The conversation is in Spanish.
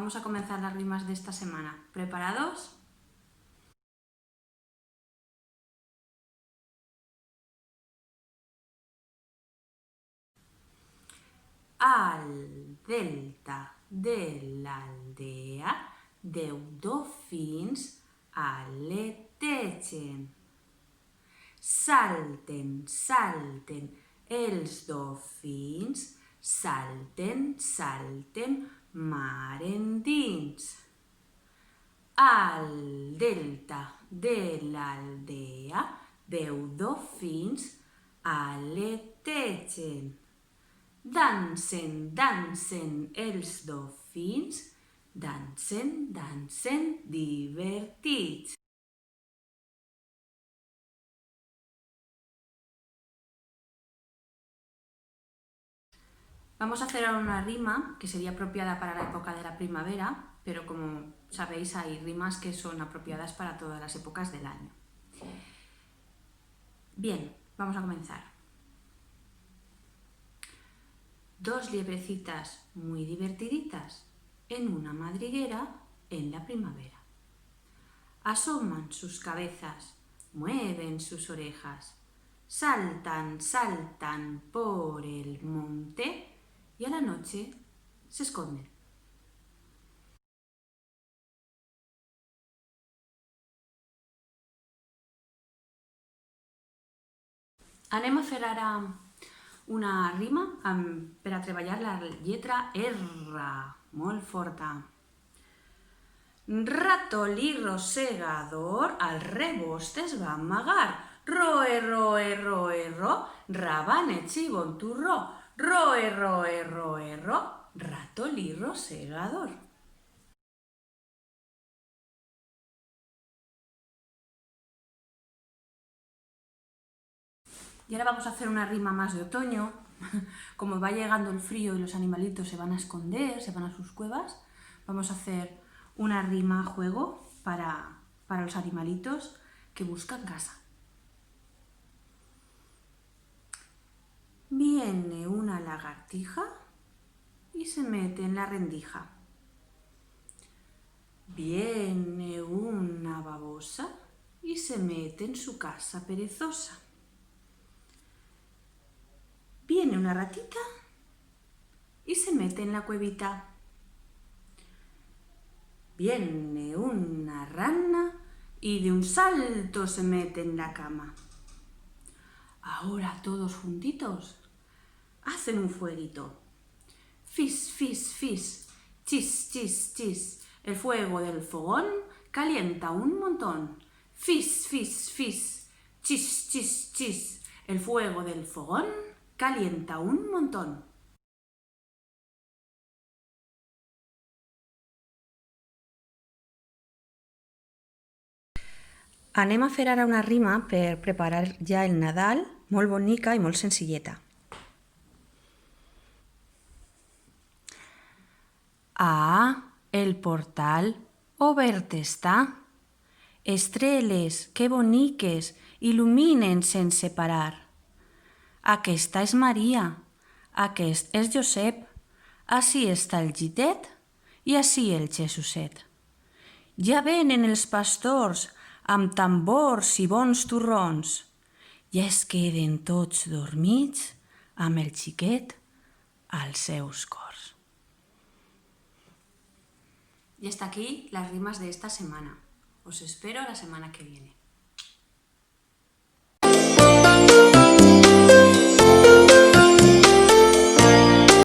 vamos a comenzar las rimas de esta semana. ¿Preparados? Al delta de l'aldea deu dofins aletegen. Salten, salten els dofins, salten, salten mar endins. Al delta de l'aldea deu dofins aletegen. Dansen, dansen els dofins, dansen, dansen divertits. Vamos a hacer ahora una rima que sería apropiada para la época de la primavera, pero como sabéis hay rimas que son apropiadas para todas las épocas del año. Bien, vamos a comenzar. Dos liebrecitas muy divertiditas en una madriguera en la primavera. Asoman sus cabezas, mueven sus orejas, saltan, saltan por el monte y a la noche se esconden. Anem a fer ara una rima per a treballar la lletra R, molt forta. Ratolí rosegador al rebost es va amagar. Roe, roe, roe, ro, rabanet xibon turró. Roe, roe, roe, ro, ratolí rosegador. Y ahora vamos a hacer una rima más de otoño. Como va llegando el frío y los animalitos se van a esconder, se van a sus cuevas, vamos a hacer una rima juego para los animalitos que buscan casa. Viene una lagartija y se mete en la rendija. Viene una babosa y se mete en su casa perezosa. Viene una ratita y se mete en la cuevita. Viene una rana y de un salto se mete en la cama. Ahora todos juntitos hacen un fueguito. Fis, fis, fis, chis, chis, chis. El fuego del fogón calienta un montón. Fis, fis, fis, chis, chis, chis. El fuego del fogón calienta un montón. Anem a fer ara una rima per preparar ja el Nadal, molt bonica i molt senzilleta. El portal obert està. Estreles, que boniques, il·luminen sense parar. Aquesta és Maria, aquest és Josep, ací està el Gitet i ací el Jesuset. Ja venen els pastors amb tambors i bons torrons, ja es queden tots dormits amb el xiquet als seus cors. Y hasta aquí las rimas de esta semana. Os espero la semana que viene.